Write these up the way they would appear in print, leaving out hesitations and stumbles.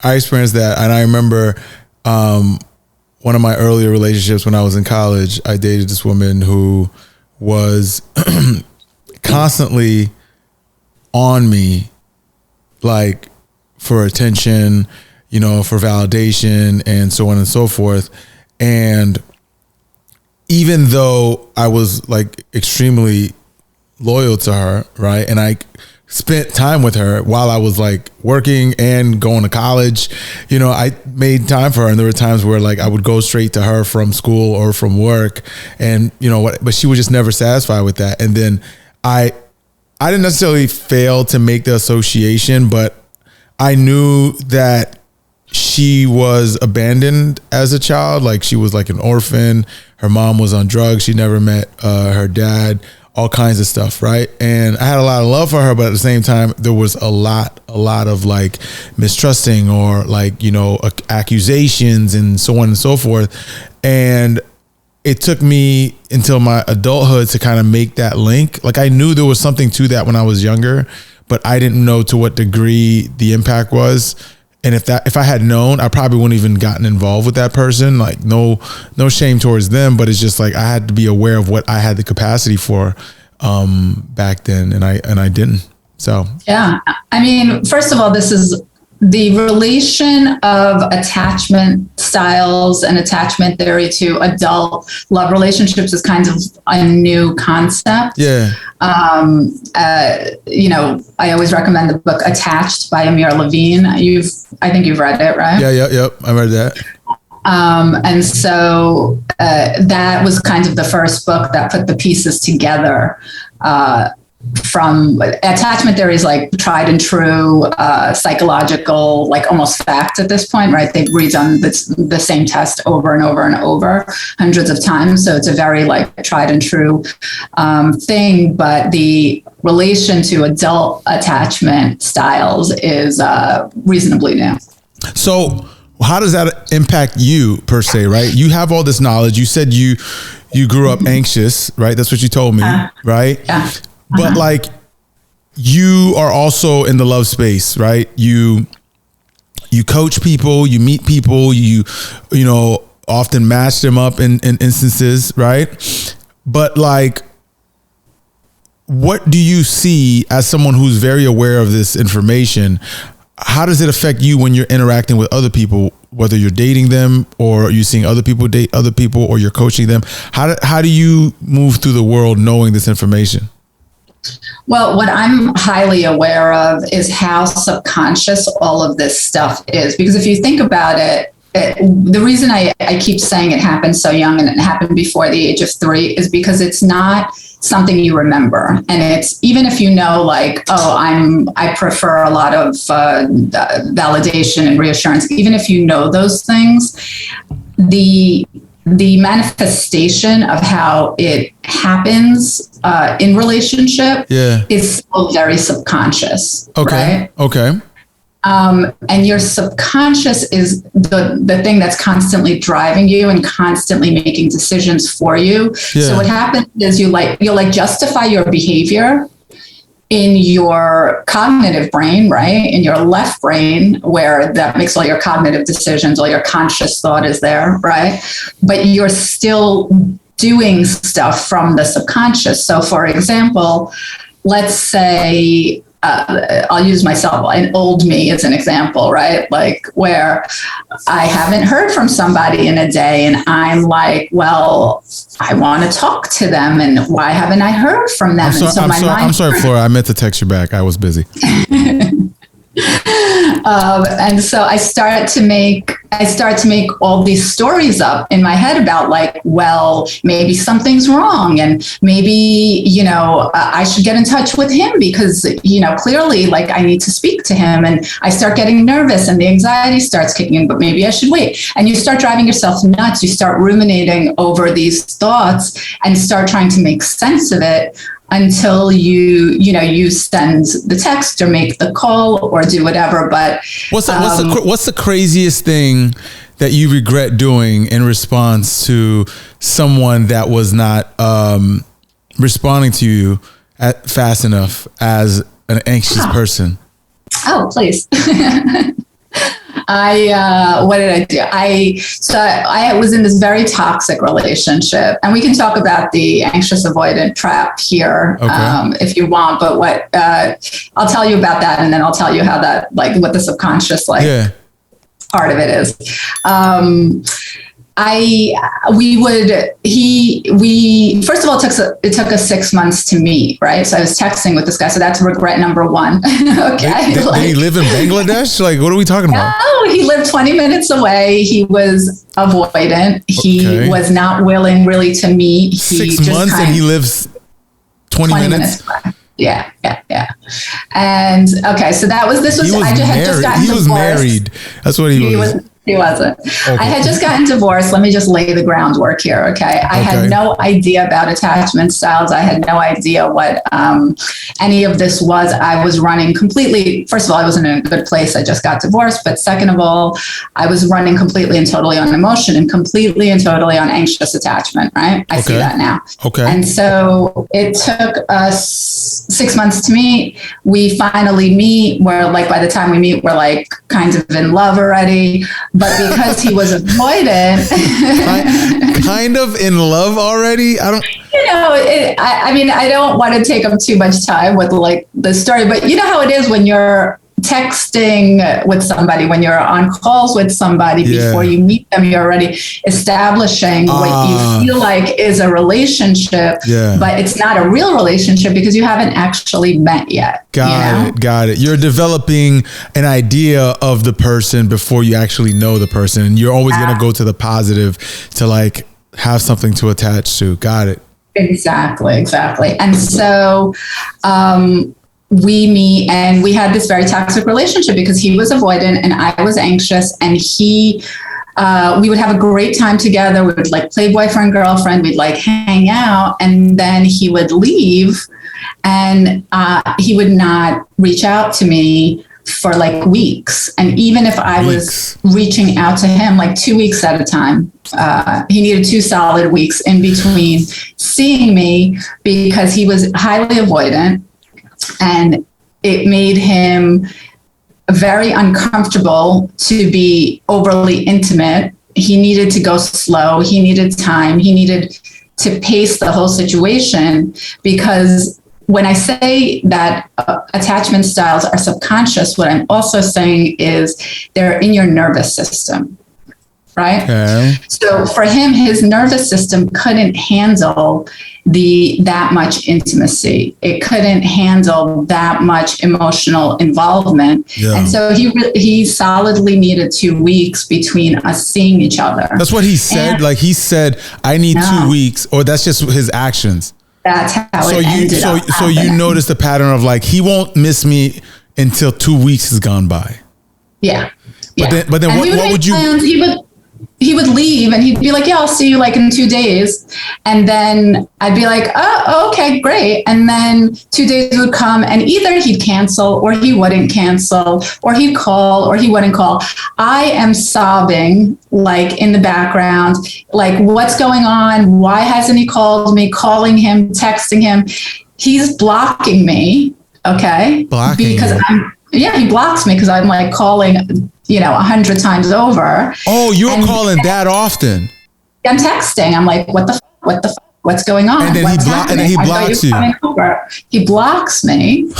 I experienced that. And I remember one of my earlier relationships when I was in college, I dated this woman who was constantly on me, like for attention, you know, for validation and so on and so forth. And even though I was like extremely loyal to her, right? And I spent time with her while I was like working and going to college, you know, I made time for her. And there were times where like I would go straight to her from school or from work, and you know what, but she was just never satisfied with that. And then I didn't necessarily fail to make the association, but I knew that she was abandoned as a child. Like she was like an orphan. Her mom was on drugs. She never met her dad, all kinds of stuff. Right. And I had a lot of love for her, but at the same time, there was a lot of like mistrusting or like, you know, accusations and so on and so forth. And it took me until my adulthood to kind of make that link. Like I knew there was something to that when I was younger, but I didn't know to what degree the impact was. And if I had known, I probably wouldn't even gotten involved with that person. Like no shame towards them, but it's just like I had to be aware of what I had the capacity for back then, and I didn't. So yeah, I mean, first of all, this is the relation of attachment styles and attachment theory to adult love relationships is kind of a new concept. Yeah. You know, I always recommend the book Attached by Amir Levine. I think you've read it, right? Yep. I read that. And so that was kind of the first book that put the pieces together. From attachment theory is like tried and true psychological, like almost fact at this point, right? They've redone the same test over and over and over hundreds of times. So it's a very like tried and true thing. But the relation to adult attachment styles is reasonably new. So how does that impact you per se, right? You have all this knowledge. You said you grew up anxious, right? That's what you told me, right? Yeah. But like you are also in the love space, right? You coach people, you meet people, you know, often match them up in instances, right? But like, what do you see as someone who's very aware of this information? How does it affect you when you're interacting with other people, whether you're dating them or you're seeing other people date other people or you're coaching them? How do you move through the world knowing this information? Well, what I'm highly aware of is how subconscious all of this stuff is. Because if you think about it, the reason I keep saying it happened so young and it happened before the age of 3 is because it's not something you remember. And it's, even if you know, like, I prefer a lot of validation and reassurance, even if you know those things, the manifestation of how it happens in relationship is still very subconscious. Okay. Right? Okay. And your subconscious is the thing that's constantly driving you and constantly making decisions for you. Yeah. So what happens is you'll justify your behavior in your cognitive brain, right? In your left brain, where that makes all your cognitive decisions, all your conscious thought is there, right? But you're still doing stuff from the subconscious. So for example, let's say, I'll use myself, an old me as an example, right? Like where I haven't heard from somebody in a day and I'm like, well, I want to talk to them. And why haven't I heard from them? I'm sorry, Flora. I meant to text you back. I was busy. And so I start to make all these stories up in my head about like, well, maybe something's wrong. And maybe, you know, I should get in touch with him because, you know, clearly like I need to speak to him. And I start getting nervous and the anxiety starts kicking in, but maybe I should wait. And you start driving yourself nuts. You start ruminating over these thoughts and start trying to make sense of it until you send the text or make the call or do whatever. But what's the craziest thing that you regret doing in response to someone that was not responding to you fast enough as an anxious person? Oh, please. What did I do? I was in this very toxic relationship, and we can talk about the anxious avoidant trap here, if you want. But I'll tell you about that, and then I'll tell you how that, like, what the subconscious part of it is. First of all, it took us 6 months to meet, right? So I was texting with this guy. So that's regret number one. Okay. Did he live in Bangladesh? Like, what are we talking about? No, he lived 20 minutes away. He was avoidant. He was not willing really to meet. 6 months and he lives 20 minutes away. Yeah. And okay, so I had just gotten divorced. He was married. That's what he was. He wasn't. Okay. I had just gotten divorced. Let me just lay the groundwork here. Okay. I had no idea about attachment styles. I had no idea what any of this was. I was running completely. First of all, I wasn't in a good place. I just got divorced. But second of all, I was running completely and totally on emotion and completely and totally on anxious attachment. Right. I see that now. Okay. And so it took us 6 months to meet. We finally meet. We're like, by the time we meet, we're like kind of in love already. But because he was avoidant, kind of in love already. I don't want to take up too much time with like the story, but you know how it is when you're texting with somebody, when you're on calls with somebody before you meet them, you're already establishing what you feel like is a relationship, but it's not a real relationship because you haven't actually met yet. Got it. You're developing an idea of the person before you actually know the person. And you're always going to go to the positive to like have something to attach to. Got it. Exactly. And so, we meet and we had this very toxic relationship because he was avoidant and I was anxious, and we would have a great time together. We would like play boyfriend, girlfriend. We'd like hang out, and then he would leave and he would not reach out to me for like weeks. And even if I was reaching out to him like 2 weeks at a time, he needed 2 solid weeks in between seeing me because he was highly avoidant. And it made him very uncomfortable to be overly intimate. He needed to go slow. He needed time. He needed to pace the whole situation, because when I say that attachment styles are subconscious, what I'm also saying is they're in your nervous system. Right. Okay. So for him, his nervous system couldn't handle that much intimacy. It couldn't handle that much emotional involvement. Yeah. And so he solidly needed 2 weeks between us seeing each other. That's what he said. And he said, I need 2 weeks, or that's just his actions. That's how it ended up So you notice the pattern of like, he won't miss me until 2 weeks has gone by. Yeah. But then what would you... Plans. He would leave and he'd be like, yeah, I'll see you like in 2 days. And then I'd be like, oh, okay, great. And then 2 days would come and either he'd cancel or he wouldn't cancel, or he'd call or he wouldn't call. I am sobbing like in the background, like, what's going on? Why hasn't he called me? Calling him, texting him. He's blocking me. Okay. He blocks me because I'm like calling 100 times over. Oh, you're calling that often? I'm texting. I'm like, what the what's going on? And then he blocks you. He blocks me.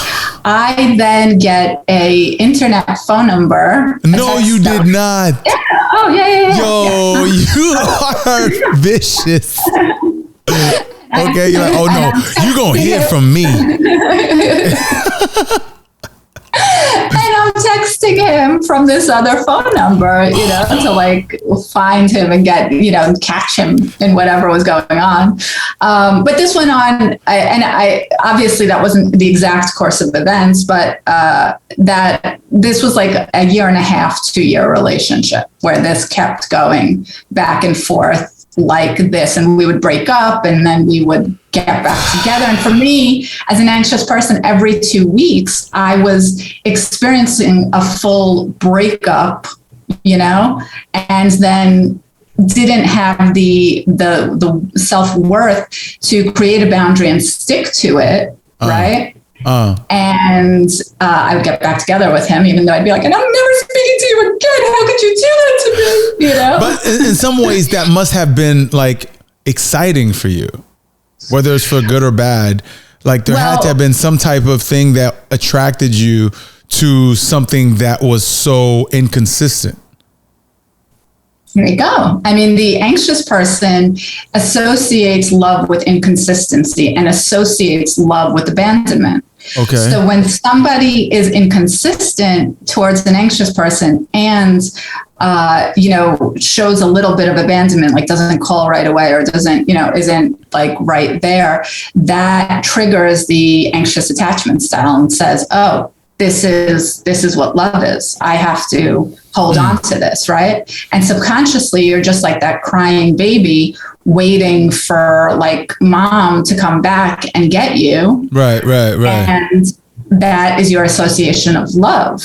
I then get a internet phone number. No, you did not. Yeah. Oh, yeah. Yo, you are vicious. Okay, you're like, oh no, you're going to hear from me. And I'm texting him from this other phone number, to like find him and get, catch him in whatever was going on. But this went on, I obviously that wasn't the exact course of events, but that this was like a 1.5 to 2 year relationship where this kept going back and forth like this, and we would break up and then we would get back together. And for me, as an anxious person, every 2 weeks I was experiencing a full breakup, and then didn't have the self-worth to create a boundary and stick to it. Right. And I would get back together with him, even though I'd be like, and I'm never speaking to you again. How could you do that to me? You know? But in some ways that must have been like exciting for you, whether it's for good or bad. Like there had to have been some type of thing that attracted you to something that was so inconsistent. Here you go. I mean, the anxious person associates love with inconsistency and associates love with abandonment. Okay. So when somebody is inconsistent towards an anxious person and, shows a little bit of abandonment, like doesn't call right away or doesn't, isn't like right there, that triggers the anxious attachment style and says, oh, this is what love is. I have to hold on to this, right? And subconsciously, you're just like that crying baby waiting for like mom to come back and get you. Right. And that is your association of love.